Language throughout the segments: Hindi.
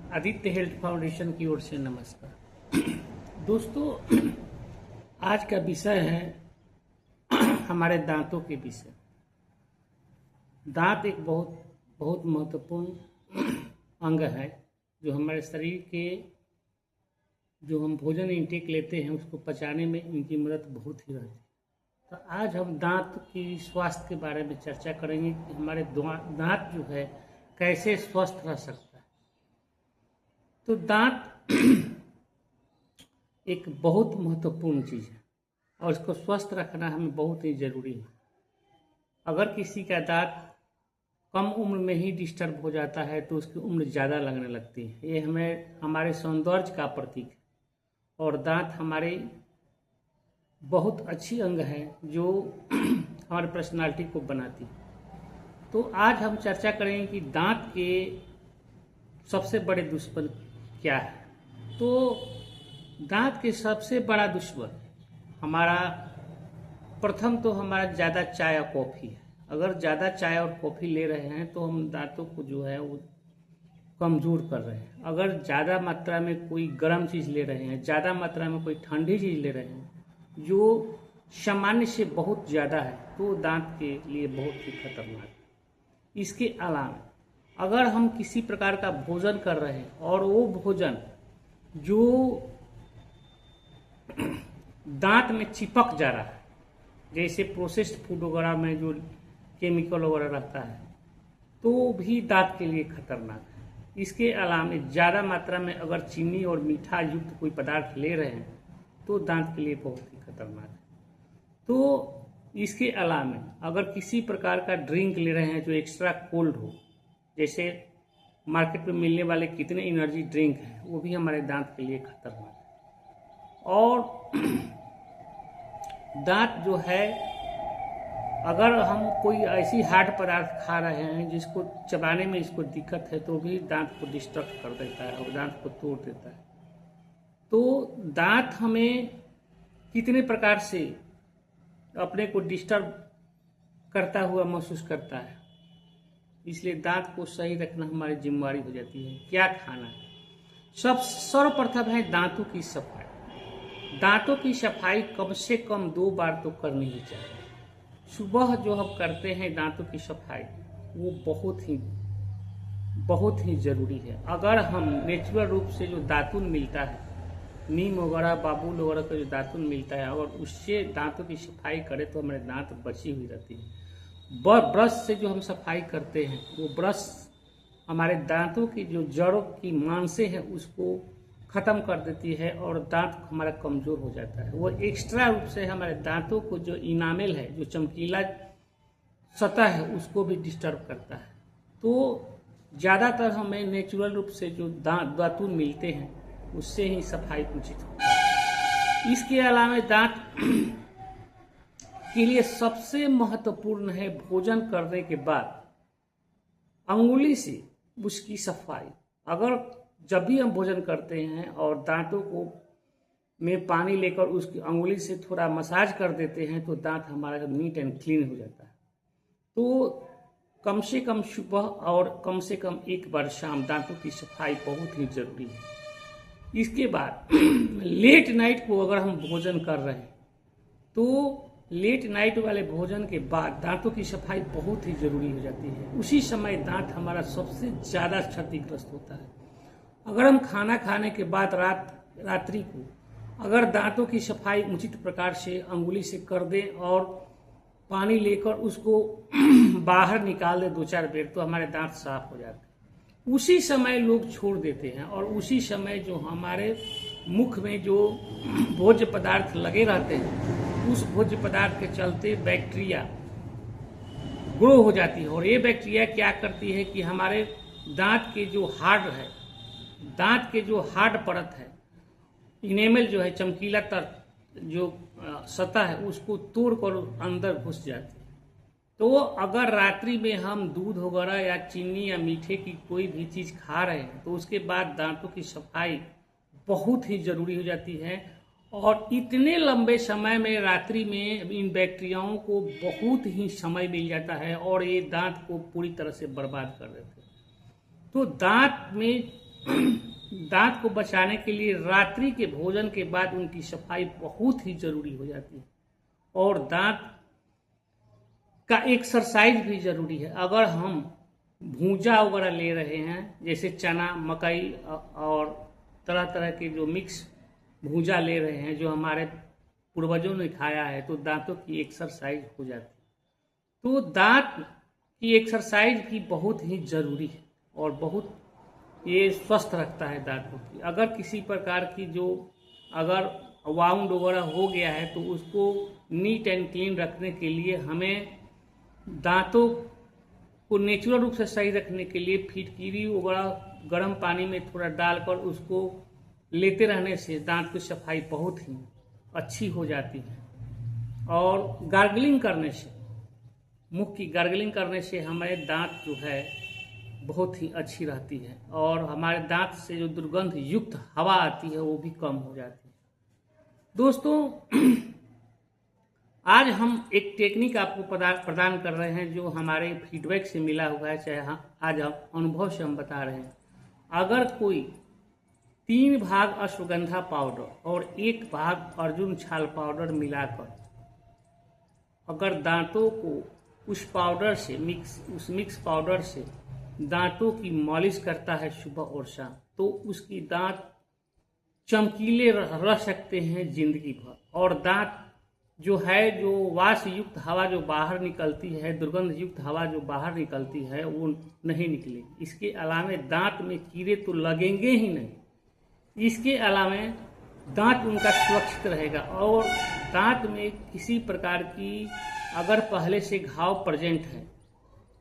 आदित्य हेल्थ फाउंडेशन की ओर से नमस्कार। दोस्तों, आज का विषय है हमारे दांतों के विषय। दांत एक बहुत बहुत महत्वपूर्ण अंग है जो हमारे शरीर के जो हम भोजन इंटेक लेते हैं उसको पचाने में इनकी मदद बहुत ही रहती है। तो आज हम दांत की स्वास्थ्य के बारे में चर्चा करेंगे कि हमारे दांत जो है कैसे स्वस्थ रह सकता है। तो दांत एक बहुत महत्वपूर्ण चीज़ है और इसको स्वस्थ रखना हमें बहुत ही ज़रूरी है। अगर किसी का दांत कम उम्र में ही डिस्टर्ब हो जाता है तो उसकी उम्र ज़्यादा लगने लगती है। ये हमारे सौंदर्य का प्रतीक है और दांत हमारे बहुत अच्छी अंग है जो हमारे पर्सनालिटी को बनाती है। तो आज हम चर्चा करेंगे कि दांत के सबसे बड़े दुश्मन क्या है। तो दांत के सबसे बड़ा दुश्मन हमारा प्रथम तो हमारा ज़्यादा चाय और कॉफ़ी है। अगर ज़्यादा चाय और कॉफ़ी ले रहे हैं तो हम दांतों को जो है वो कमज़ोर कर रहे हैं। अगर ज़्यादा मात्रा में कोई गर्म चीज़ ले रहे हैं, ज़्यादा मात्रा में कोई ठंडी चीज़ ले रहे हैं जो सामान्य से बहुत ज़्यादा है तो दांत के लिए बहुत ही खतरनाक है। इसके अलावा अगर हम किसी प्रकार का भोजन कर रहे हैं और वो भोजन जो दांत में चिपक जा रहा है, जैसे प्रोसेस्ड फूड वगैरह में जो केमिकल वगैरह रहता है, तो भी दांत के लिए खतरनाक है। इसके अलावा ज़्यादा मात्रा में अगर चीनी और मीठा युक्त कोई पदार्थ ले रहे हैं तो दांत के लिए बहुत ही खतरनाक है। तो इसके अलावा अगर किसी प्रकार का ड्रिंक ले रहे हैं जो एक्स्ट्रा कोल्ड हो, जैसे मार्केट में मिलने वाले कितने एनर्जी ड्रिंक हैं, वो भी हमारे दांत के लिए खतरनाक है। और दांत जो है, अगर हम कोई ऐसी हार्ड पदार्थ खा रहे हैं जिसको चबाने में इसको दिक्कत है तो भी दांत को डिस्टर्ब कर देता है और दांत को तोड़ देता है। तो दांत हमें कितने प्रकार से अपने को डिस्टर्ब करता हुआ महसूस करता है, इसलिए दांत को सही रखना हमारी जिम्मेदारी हो जाती है। क्या खाना है? सर्वप्रथम है दांतों की सफाई। दांतों की सफाई कम से कम 2 बार तो करनी ही चाहिए। सुबह जो हम करते हैं दांतों की सफाई वो बहुत ही ज़रूरी है। अगर हम नेचुरल रूप से जो दातुन मिलता है, नीम वगैरह बाबुल वगैरह का जो दातुन मिलता है, और उससे दांतों की सफाई करें तो हमारे दांत बची हुई रहती है। ब्रश से जो हम सफाई करते हैं वो ब्रश हमारे दांतों की जो जड़ों की मांसें हैं उसको ख़त्म कर देती है और दांत हमारा कमज़ोर हो जाता है। वो एक्स्ट्रा रूप से हमारे दांतों को जो इनामेल है, जो चमकीला सतह है, उसको भी डिस्टर्ब करता है। तो ज़्यादातर हमें नेचुरल रूप से जो दातुन मिलते हैं उससे ही सफाई उचित होती है। इसके अलावा दांत के लिए सबसे महत्वपूर्ण है भोजन करने के बाद अंगुली से उसकी सफाई। अगर जब भी हम भोजन करते हैं और दांतों को में पानी लेकर उसकी अंगुली से थोड़ा मसाज कर देते हैं तो दांत हमारा नीट एंड क्लीन हो जाता है। तो कम से कम सुबह और कम से कम एक बार शाम दांतों की सफाई बहुत ही ज़रूरी है। इसके बाद लेट नाइट को अगर हम भोजन कर रहे हैं तो लेट नाइट वाले भोजन के बाद दांतों की सफाई बहुत ही ज़रूरी हो जाती है। उसी समय दांत हमारा सबसे ज़्यादा क्षतिग्रस्त होता है। अगर हम खाना खाने के बाद रात्रि को अगर दांतों की सफाई उचित प्रकार से अंगुली से कर दें और पानी लेकर उसको बाहर निकाल दें 2-4 बेर, तो हमारे दांत साफ हो जाते हैं। उसी समय लोग छोड़ देते हैं और उसी समय जो हमारे मुख में जो भोज्य पदार्थ लगे रहते हैं उस भोज्य पदार्थ के चलते बैक्टीरिया ग्रो हो जाती है। और ये बैक्टीरिया क्या करती है कि हमारे दांत के जो हार्ड परत है, इनेमल जो है, चमकीला जो सतह है, उसको तोड़कर अंदर घुस जाती है। तो अगर रात्रि में हम दूध वगैरह या चीनी या मीठे की कोई भी चीज़ खा रहे हैं तो उसके बाद दांतों की सफाई बहुत ही ज़रूरी हो जाती है। और इतने लंबे समय में रात्रि में इन बैक्टीरियाओं को बहुत ही समय मिल जाता है और ये दांत को पूरी तरह से बर्बाद कर देते हैं। तो दांत में दांत को बचाने के लिए रात्रि के भोजन के बाद उनकी सफाई बहुत ही जरूरी हो जाती है। और दांत का एक्सरसाइज भी जरूरी है। अगर हम भूजा वगैरह ले रहे हैं, जैसे चना, मकई और तरह तरह के जो मिक्स भूजा ले रहे हैं जो हमारे पूर्वजों ने खाया है, तो दांतों की एक्सरसाइज हो जाती है। तो दांत की एक्सरसाइज भी बहुत ही जरूरी है और बहुत ये स्वस्थ रखता है दांतों की। अगर किसी प्रकार की अगर वाउंड वगैरह हो गया है तो उसको नीट एंड क्लीन रखने के लिए हमें दांतों को नेचुरल रूप से सही रखने के लिए फिटकीरी वगैरह गर्म पानी में थोड़ा डालकर उसको लेते रहने से दांत की सफाई बहुत ही अच्छी हो जाती है। और गार्गलिंग करने से, मुख की गार्गलिंग करने से हमारे दांत जो है बहुत ही अच्छी रहती है और हमारे दांत से जो दुर्गंध युक्त हवा आती है वो भी कम हो जाती है। दोस्तों, आज हम एक टेक्निक आपको प्रदान कर रहे हैं जो हमारे फीडबैक से मिला हुआ है, चाहे आज हम अनुभव से हम बता रहे हैं। अगर कोई 3 भाग अश्वगंधा पाउडर और 1 भाग अर्जुन छाल पाउडर मिलाकर अगर दांतों को उस मिक्स पाउडर से दांतों की मालिश करता है सुबह और शाम, तो उसकी दांत चमकीले रह सकते हैं जिंदगी भर। और दांत जो वास युक्त हवा जो बाहर निकलती है, दुर्गंध युक्त हवा जो बाहर निकलती है, वो नहीं निकलेगी। इसके अलावा दांत में कीड़े तो लगेंगे ही नहीं, इसके अलावा दांत उनका सुरक्षित रहेगा। और दांत में किसी प्रकार की अगर पहले से घाव प्रेजेंट है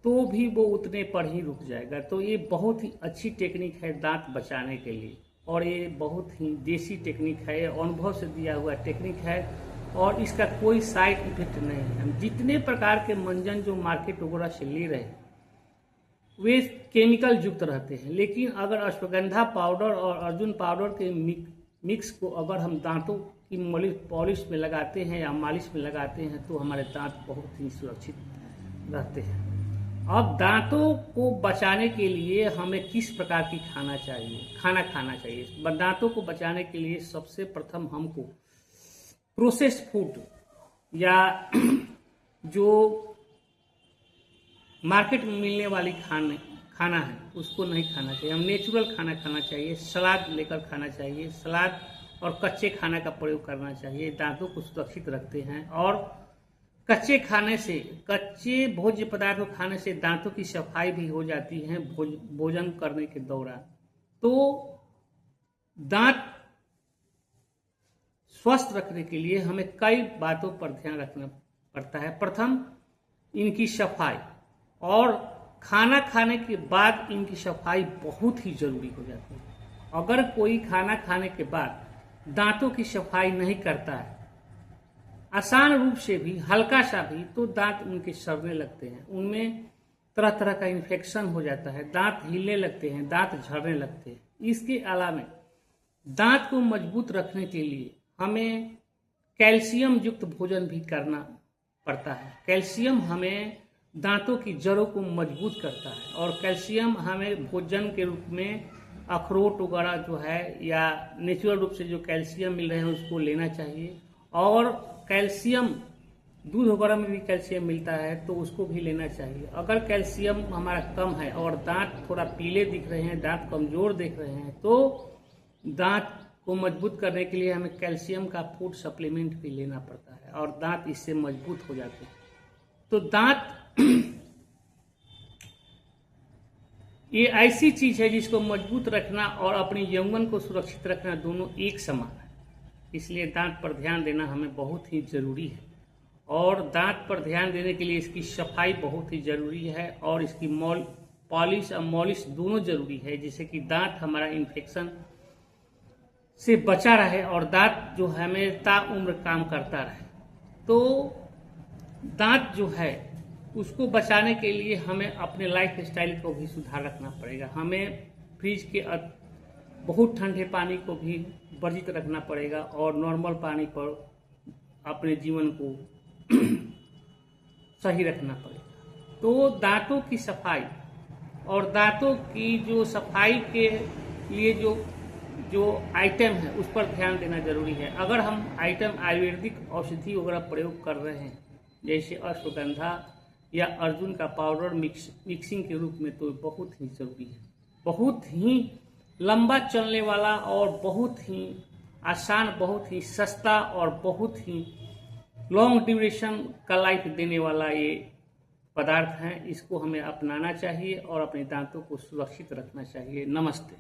तो भी वो उतने पर ही रुक जाएगा। तो ये बहुत ही अच्छी टेक्निक है दांत बचाने के लिए और ये बहुत ही देसी टेक्निक है, अनुभव से दिया हुआ टेक्निक है और इसका कोई साइड इफेक्ट नहीं है। हम जितने प्रकार के मंजन जो मार्केट वगैरह से ले रहे हैं वे केमिकल युक्त रहते हैं, लेकिन अगर अश्वगंधा पाउडर और अर्जुन पाउडर के मिक्स को अगर हम दांतों की पॉलिश में लगाते हैं या मालिश में लगाते हैं तो हमारे दांत बहुत ही सुरक्षित रहते हैं। अब दांतों को बचाने के लिए हमें किस प्रकार की खाना खाना चाहिए? दांतों को बचाने के लिए सबसे प्रथम हमको प्रोसेस्ड फूड या जो मार्केट में मिलने वाली खाना है उसको नहीं खाना चाहिए। हम नेचुरल खाना खाना चाहिए, सलाद लेकर खाना चाहिए। सलाद और कच्चे खाना का प्रयोग करना चाहिए, दांतों को सुरक्षित रखते हैं। और कच्चे भोज्य पदार्थों खाने से दांतों की सफाई भी हो जाती है भोजन करने के दौरान। तो दांत स्वस्थ रखने के लिए हमें कई बातों पर ध्यान रखना पड़ता है। प्रथम, इनकी सफाई, और खाना खाने के बाद इनकी सफाई बहुत ही जरूरी हो जाती है। अगर कोई खाना खाने के बाद दांतों की सफाई नहीं करता है, आसान रूप से भी, हल्का सा भी, तो दांत उनके सड़ने लगते हैं, उनमें तरह तरह का इन्फेक्शन हो जाता है, दांत हिलने लगते हैं, दांत झड़ने लगते हैं। इसके अलावा दांत को मजबूत रखने के लिए हमें कैल्शियम युक्त भोजन भी करना पड़ता है। कैल्शियम हमें दांतों की जड़ों को मजबूत करता है और कैल्शियम हमें भोजन के रूप में अखरोट वगैरह जो है या नेचुरल रूप से जो कैल्शियम मिल रहे हैं उसको लेना चाहिए। और कैल्शियम दूध वगैरह में भी कैल्शियम मिलता है तो उसको भी लेना चाहिए। अगर कैल्शियम हमारा कम है और दांत थोड़ा पीले दिख रहे हैं, दांत कमजोर दिख रहे हैं, तो दांत को मजबूत करने के लिए हमें कैल्शियम का फूड सप्लीमेंट भी लेना पड़ता है और दांत इससे मजबूत हो जाते हैं। तो दांत ये ऐसी चीज है जिसको मजबूत रखना और अपनी यौवन को सुरक्षित रखना दोनों एक समान है। इसलिए दांत पर ध्यान देना हमें बहुत ही जरूरी है और दांत पर ध्यान देने के लिए इसकी सफाई बहुत ही जरूरी है और इसकी पॉलिश और मॉलिश दोनों जरूरी है, जिससे कि दांत हमारा इन्फेक्शन से बचा रहे और दांत जो है हमें ताउम्र काम करता रहे। तो दांत जो है उसको बचाने के लिए हमें अपने लाइफ स्टाइल को भी सुधार रखना पड़ेगा। हमें फ्रिज के बहुत ठंडे पानी को भी वर्जित रखना पड़ेगा और नॉर्मल पानी पर अपने जीवन को सही रखना पड़ेगा। तो दांतों की सफाई और दांतों की जो सफाई के लिए जो जो आइटम है उस पर ध्यान देना जरूरी है। अगर हम आइटम आयुर्वेदिक औषधि वगैरह प्रयोग कर रहे हैं जैसे अश्वगंधा या अर्जुन का पाउडर मिक्सिंग के रूप में, तो बहुत ही जरूरी है। बहुत ही लंबा चलने वाला और बहुत ही आसान, बहुत ही सस्ता और बहुत ही लॉन्ग ड्यूरेशन का लाइफ देने वाला ये पदार्थ हैं। इसको हमें अपनाना चाहिए और अपने दांतों को सुरक्षित रखना चाहिए। नमस्ते।